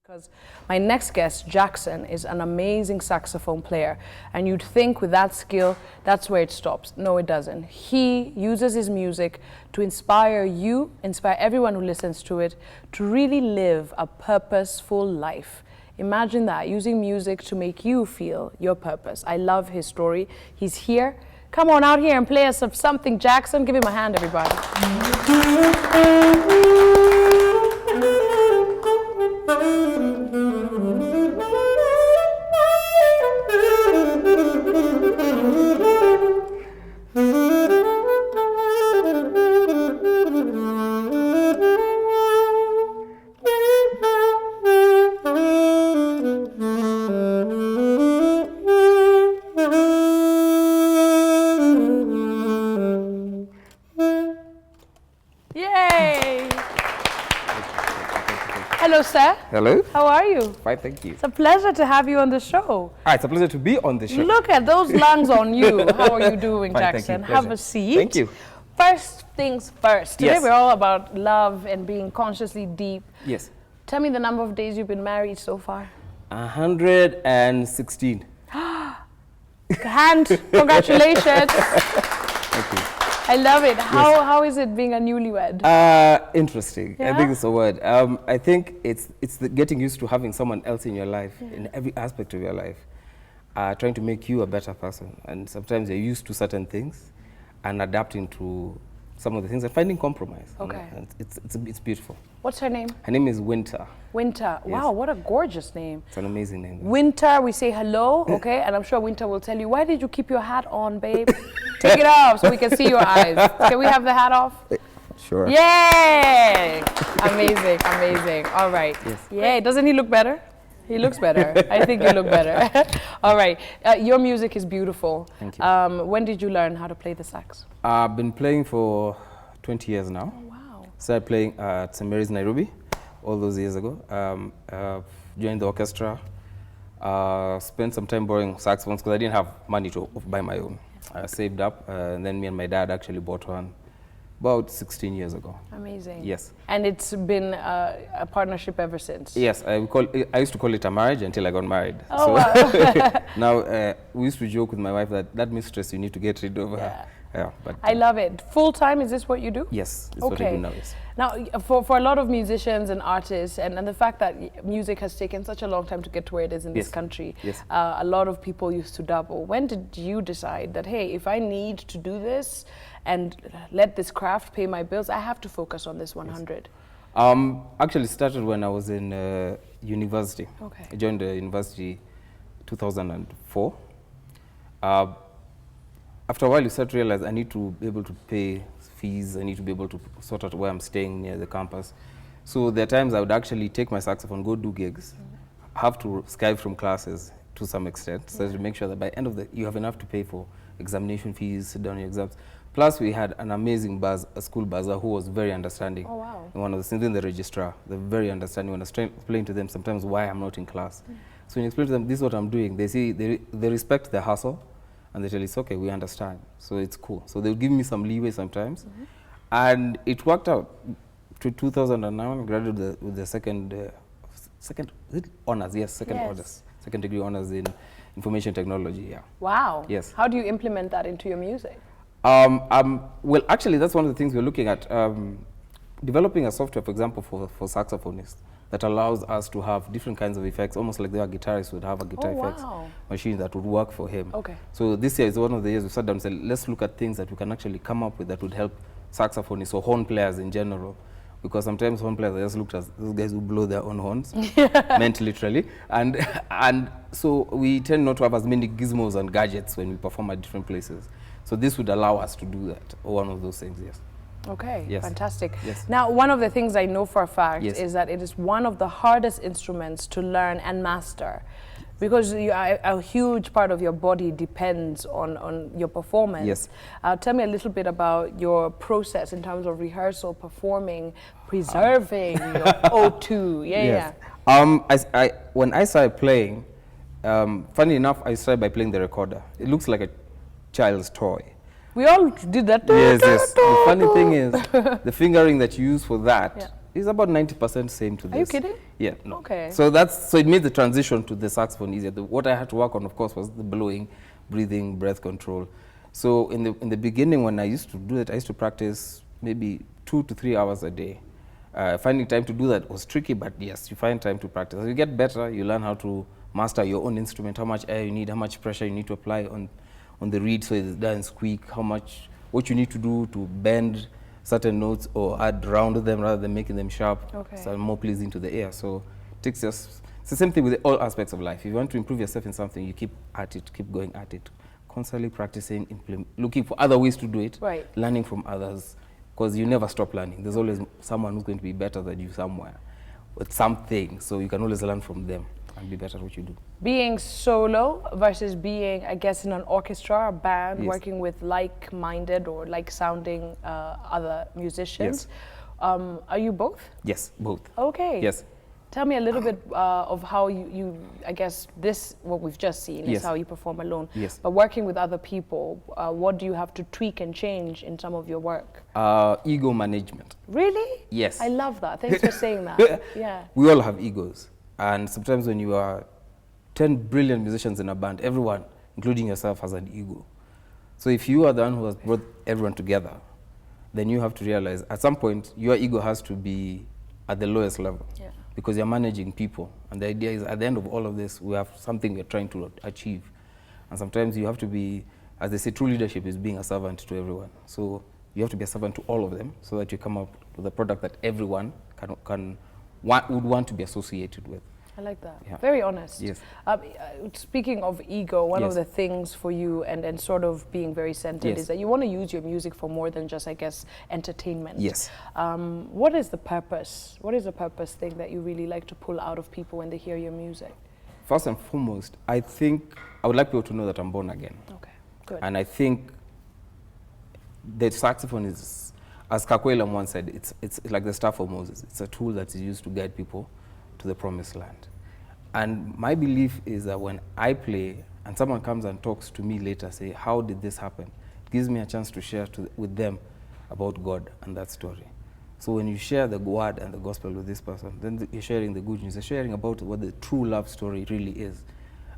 Because my next guest, Jackson, is an amazing saxophone player. And you'd think with that skill, that's where it stops. No, it doesn't. He uses his music to inspire you, inspire everyone who listens to it, to really live a purposeful life. Imagine that, using music to make you feel your purpose. I love his story. He's here. Come on out here and play us something, Jackson. Give him a hand, everybody. Hello, sir. Hello. How are you? Fine, thank you. It's a pleasure to have you on the show. It's a pleasure to be on the show. Look at those lungs on you. How are you doing, Fine, Jackson? thank you. Have a seat. Thank you. First things first. Today Yes. we're all about love and being consciously deep. Yes. Tell me the number of days you've been married so far. 116. Hand, congratulations. Thank you. I love it. How is it being a newlywed? Interesting. Yeah? I think it's a word. I think it's the getting used to having someone else in your life, in every aspect of your life, trying to make you a better person. And sometimes you're used to certain things and adapting to some of the things and finding compromise. Okay. And it's beautiful. What's her name? Her name is Winter. Winter. Yes. Wow, what a gorgeous name. It's an amazing name. Winter, we say hello, okay? And I'm sure Winter will tell you, why did you keep your hat on, babe? Take it off so we can see your eyes. Can we have the hat off? Sure. Yay! Amazing, amazing. All right. Yes. Yay, doesn't he look better? He looks better. I think you look better. All right. Your music is beautiful. Thank you. When did you learn how to play the sax? I've been playing for 20 years now. Oh, wow. Started playing at St. Mary's, Nairobi, all those years ago. Joined the orchestra. Spent some time borrowing saxophones because I didn't have money to buy my own. I saved up, and then me and my dad actually bought one about 16 years ago. Amazing. Yes. And it's been a partnership ever since? Yes, I used to call it a marriage until I got married. Oh, wow. Now, we used to joke with my wife that mistress, you need to get rid of her. Yeah, but I love it. Full time, is this what you do? yes, it's what I do now, yes. Now, for a lot of musicians and artists, and the fact that music has taken such a long time to get to where it is in this country, Yes. A lot of people used to double. When did you decide that, hey, if I need to do this and let this craft pay my bills, I have to focus on this 100? Actually started when I was in university. Okay. I joined the university 2004. After a while, you start to realize I need to be able to pay fees. I need to be able to sort out where I'm staying near the campus. So there are times I would actually take my saxophone, go do gigs, have to Skype from classes to some extent, so to make sure that by the end of you have enough to pay for examination fees, sit down your exams. Plus, we had an amazing a school buzzer who was very understanding. Oh, wow. And one of the things in the registrar, they're very understanding. When I was explaining to them sometimes why I'm not in class. So when you explain to them, this is what I'm doing, they see, they respect the hustle. And they tell you, it's okay, we understand. So it's cool. So they'll give me some leeway sometimes. And it worked out. To 2009, I graduated with the second honors, yes, second honors. Second degree honors in information technology, yeah. Wow. Yes. How do you implement that into your music? Well, actually, that's one of the things we're looking at. Developing a software, for example, for saxophonists that allows us to have different kinds of effects, almost like the guitarist would have a guitar effects machine that would work for him. Okay. So this year is one of the years we sat down and said, let's look at things that we can actually come up with that would help saxophonists or horn players in general. Because sometimes horn players are just looked as those guys who blow their own horns, meant literally. And so we tend not to have as many gizmos and gadgets when we perform at different places. So this would allow us to do that, or one of those things, yes. Okay, yes. Fantastic. Yes. Now, one of the things I know for a fact yes. is that it is one of the hardest instruments to learn and master, because a huge part of your body depends on your performance. Yes. Tell me a little bit about your process in terms of rehearsal, performing, preserving your O2. Yes. When I started playing, funny enough, I started by playing the recorder. It looks like a child's toy. We all did that. Yes, yes. The funny thing is, the fingering that you use for that It's about 90% same to this. Are you kidding? Yeah. No. Okay. So it made the transition to the saxophone easier. What I had to work on, of course, was the blowing, breathing, breath control. So in the beginning, when I used to do it, I used to practice maybe 2 to 3 hours a day. Finding time to do that was tricky, but yes, you find time to practice. As you get better, you learn how to master your own instrument, how much air you need, how much pressure you need to apply on the reed so it doesn't squeak, what you need to do to bend certain notes or add round them rather than making them sharp, so more pleasing to the ear. So it's the same thing with all aspects of life. If you want to improve yourself in something, you keep at it, keep going at it, constantly practicing, looking for other ways to do it, learning from others, because you never stop learning. There's always someone who's going to be better than you somewhere with something, so you can always learn from them and be better at what you do. Being solo versus being, I guess, in an orchestra, a band, working with like-minded or like-sounding other musicians. Are you both? Yes, both. Okay. Yes. Tell me a little bit of how you, I guess, what we've just seen is how you perform alone. Yes. But working with other people, what do you have to tweak and change in some of your work? Ego management. Really? Yes. I love that. Thanks for saying that. Yeah. We all have egos. And sometimes when you are 10 brilliant musicians in a band, everyone, including yourself, has an ego. So if you are the one who has brought everyone together, then you have to realize at some point your ego has to be at the lowest level. Yeah. Because you're managing people. And the idea is at the end of all of this, we have something we're trying to achieve. And sometimes you have to be, as they say, true leadership is being a servant to everyone. So you have to be a servant to all of them so that you come up with a product that everyone would want to be associated with. I like that. Yeah. Very honest. Yes. Speaking of ego, one of the things for you and sort of being very centered is that you want to use your music for more than just, I guess, entertainment. Yes. What is the purpose? What is the purpose thing that you really like to pull out of people when they hear your music? First and foremost, I think I would like people to know that I'm born again. Okay, good. And I think the saxophone is, as Kakwela once said, it's like the staff of Moses. It's a tool that is used to guide people to the promised land. And my belief is that when I play and someone comes and talks to me later, say, how did this happen? It gives me a chance to share with them about God and that story. So when you share the word and the gospel with this person, then you're sharing the good news. You're sharing about what the true love story really is.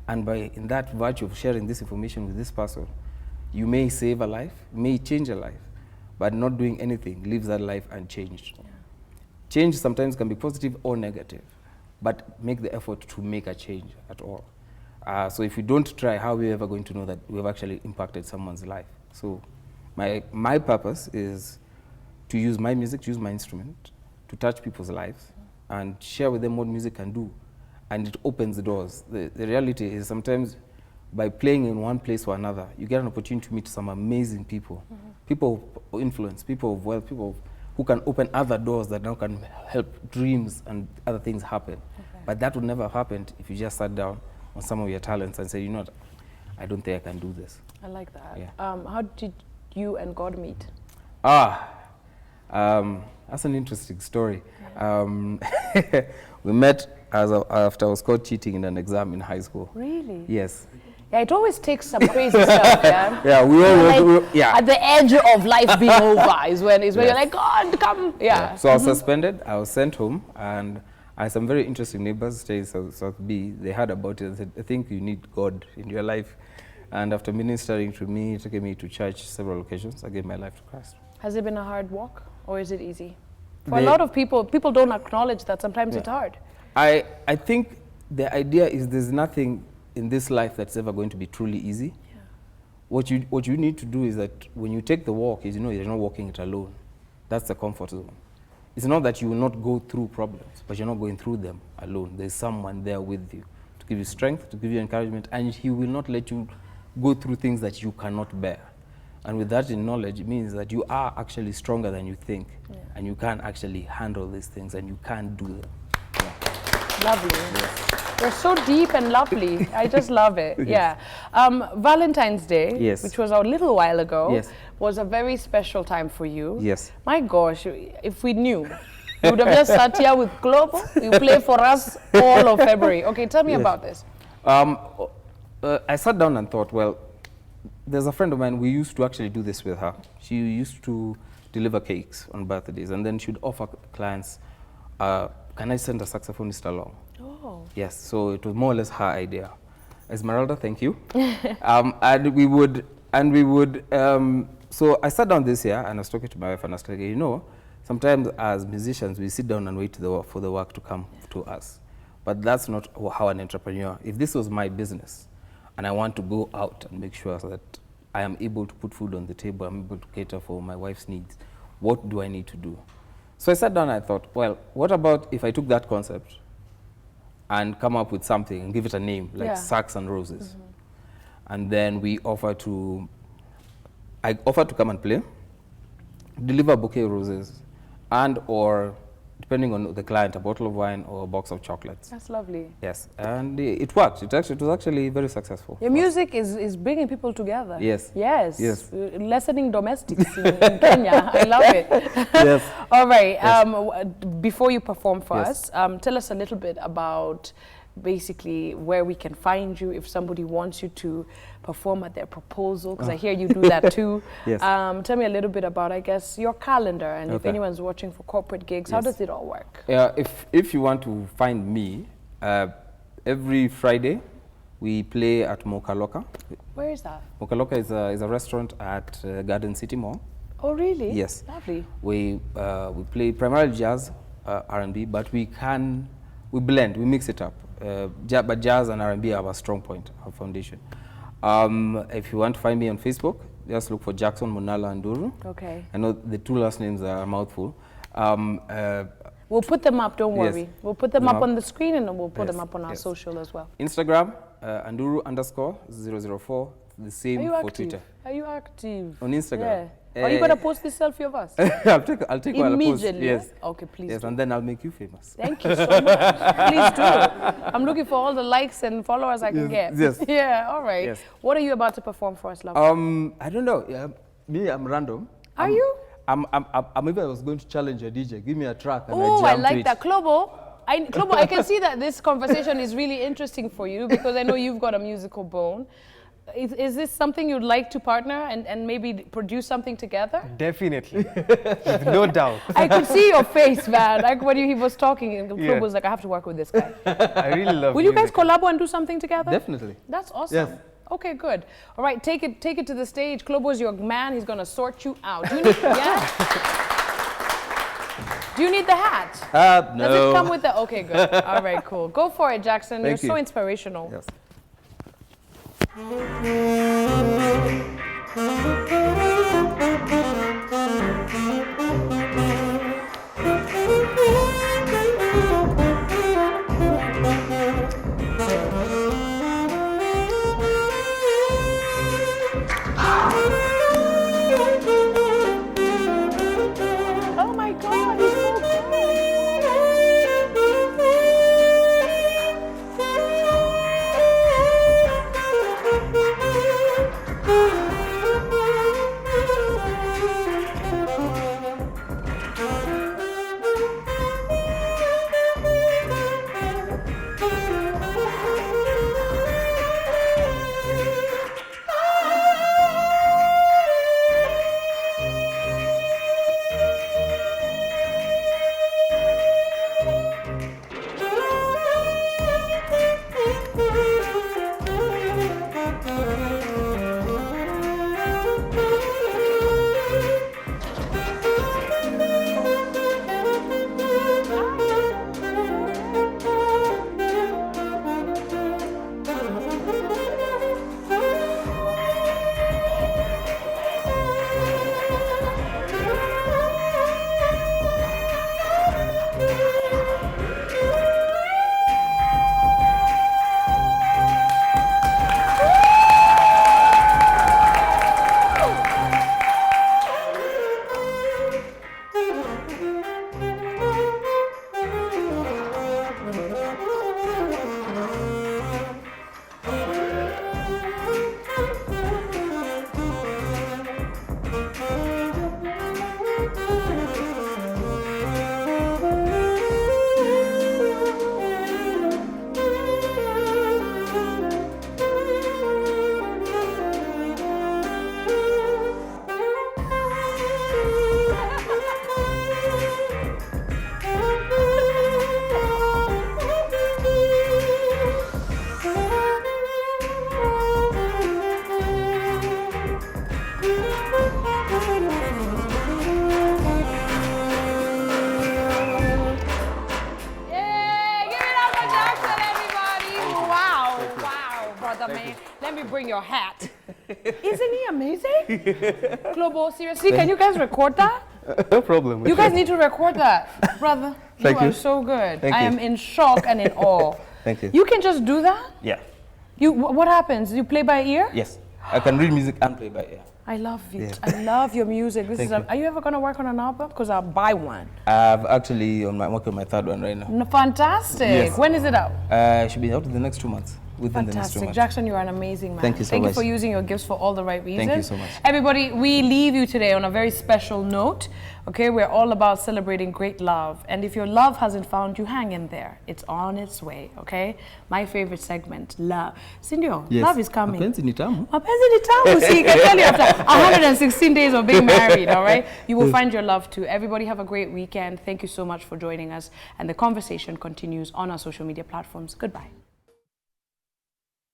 And in that virtue of sharing this information with this person, you may save a life, may change a life, but not doing anything leaves that life unchanged. Yeah. Change sometimes can be positive or negative, but make the effort to make a change at all. So if you don't try, how are we ever going to know that we have actually impacted someone's life? So my purpose is to use my music, to use my instrument, to touch people's lives and share with them what music can do. And it opens the doors. The reality is sometimes by playing in one place or another, you get an opportunity to meet some amazing people. People of influence, people of wealth, people who can open other doors that now can help dreams and other things happen. Okay. But that would never have happened if you just sat down on some of your talents and said, you know what, I don't think I can do this. I like that. Yeah. How did you and God meet? That's an interesting story. Yeah. We met after I was caught cheating in an exam in high school. Really? Yes. Yeah, it always takes some crazy stuff, yeah? Yeah, we all at the edge of life being over is when you're like, God, come. Yeah. So I was suspended, I was sent home, and I had some very interesting neighbors staying in South B. They heard about it and said, I think you need God in your life. And after ministering to me, taking me to church several occasions, I gave my life to Christ. Has it been a hard walk, or is it easy? For a lot of people don't acknowledge that sometimes it's hard. I think the idea is there's nothing in this life that's ever going to be truly easy. Yeah. What you need to do is that when you take the walk, is you're not walking it alone. That's the comfort zone. It's not that you will not go through problems, but you're not going through them alone. There's someone there with you to give you strength, to give you encouragement, and he will not let you go through things that you cannot bear. And with that in knowledge, it means that you are actually stronger than you think, and you can actually handle these things, and you can do them. Yeah. Lovely. Yes. You're so deep and lovely. I just love it. Yes. Yeah. Valentine's Day, which was a little while ago, was a very special time for you. Yes. My gosh, if we knew, you would have just sat here with Global. You play for us all of February. Okay, tell me about this. I sat down and thought, well, there's a friend of mine, we used to actually do this with her. She used to deliver cakes on birthdays, and then she'd offer clients can I send a saxophonist along? Oh. Yes, so it was more or less her idea. Esmeralda, thank you. And we would, so I sat down this year and I was talking to my wife and I was like, you know, sometimes as musicians, we sit down and wait for the work to come to us. But that's not how an entrepreneur, if this was my business and I want to go out and make sure that I am able to put food on the table, I'm able to cater for my wife's needs, what do I need to do? So I sat down and I thought, well, what about if I took that concept and come up with something and give it a name, like Sax and Roses. And then I offered to come and play, deliver a bouquet of roses, and or, depending on the client, a bottle of wine or a box of chocolates. That's lovely. Yes, and it worked. It was actually very successful. Your music is bringing people together. Yes. Yes. Yes. Lessening domestics in Kenya. I love it. Yes. All right. Yes. Before you perform for Yes. us, tell us a little bit about basically where we can find you if somebody wants you to perform at their proposal, because I hear you do that too. Yes. Tell me a little bit about, I guess, your calendar, and if Okay. anyone's watching for corporate gigs, how Yes. does it all work? If you want to find me, every Friday we play at Mokaloka. Where is that? Mokaloka is a restaurant at Garden City Mall. Oh, really? Yes. Lovely. We play primarily jazz, R&B, but we blend, we mix it up. But jazz and R&B have a strong point, our foundation. If you want to find me on Facebook, just look for Jackson Munala Anduru. Okay. I know the two last names are a mouthful. We'll put them up, don't worry. Yes. We'll put them No. up on the screen, and then we'll put Yes, them up on our yes. social as well. Instagram, Anduru_004, the same Are you for active? Twitter. Are you active? On Instagram. Yeah. Are you going to post this selfie of us? I'll take while I post. Immediately? Yes. Okay, please Yes, do. and then I'll make you famous. Thank you so much. Please do. I'm looking for all the likes and followers I can get. Yes. Yeah, all right. Yes. What are you about to perform for us, love? I don't know. Me, I'm random. Are you? Maybe I was going to challenge a DJ. Give me a track and Oh, I I jam like to it. that. Klobo, I can see that this conversation is really interesting for you, because I know you've got a musical bone. Is this something you'd like to partner and maybe produce something together? Definitely. With no doubt. I could see your face, man. Like when he was talking, and Yeah. Klobo was like, I have to work with this guy. I really love Will you guys music. collab and do something together? Definitely. That's awesome. Yes. Okay, good. All right, take it to the stage. Klobo's your man. He's gonna sort you out. Do you need, yeah? Do you need the hat? No. Does it come with the? Okay, good. All right, cool. Go for it, Jackson. Thank You're so you. inspirational. Yes. Oh my God, he's so good. brother, man. Let me bring your hat. Isn't he amazing? Globo, seriously, can you guys record that? No problem. You guys need to record that. Brother, you are so good. I am in shock and in awe. Thank you. You can just do that? Yeah. What happens? You play by ear? Yes. I can read music and play by ear. I love it. Yeah. I love your music. Are you ever going to work on an album? Because I'll buy one. I'm working on my third one right now. No, fantastic. Yes. When is it out? It should be out in the next 2 months. Within the next 2 Fantastic. months. Jackson, you are an amazing man. Thank you so Thank much. you for using your gifts for all the right reasons. Thank you so much. Everybody, we leave you today on a very special note. Okay, we're all about celebrating great love. And if your love hasn't found you, hang in there. It's on its way, okay? My favorite segment, love. Sindio, Yes. love is coming. Mapenzi ni tamu. Mapenzi ni tamu. See, I can tell you after 116 days of being married, all right? You will find your love too. Everybody have a great weekend. Thank you so much for joining us. And the conversation continues on our social media platforms. Goodbye.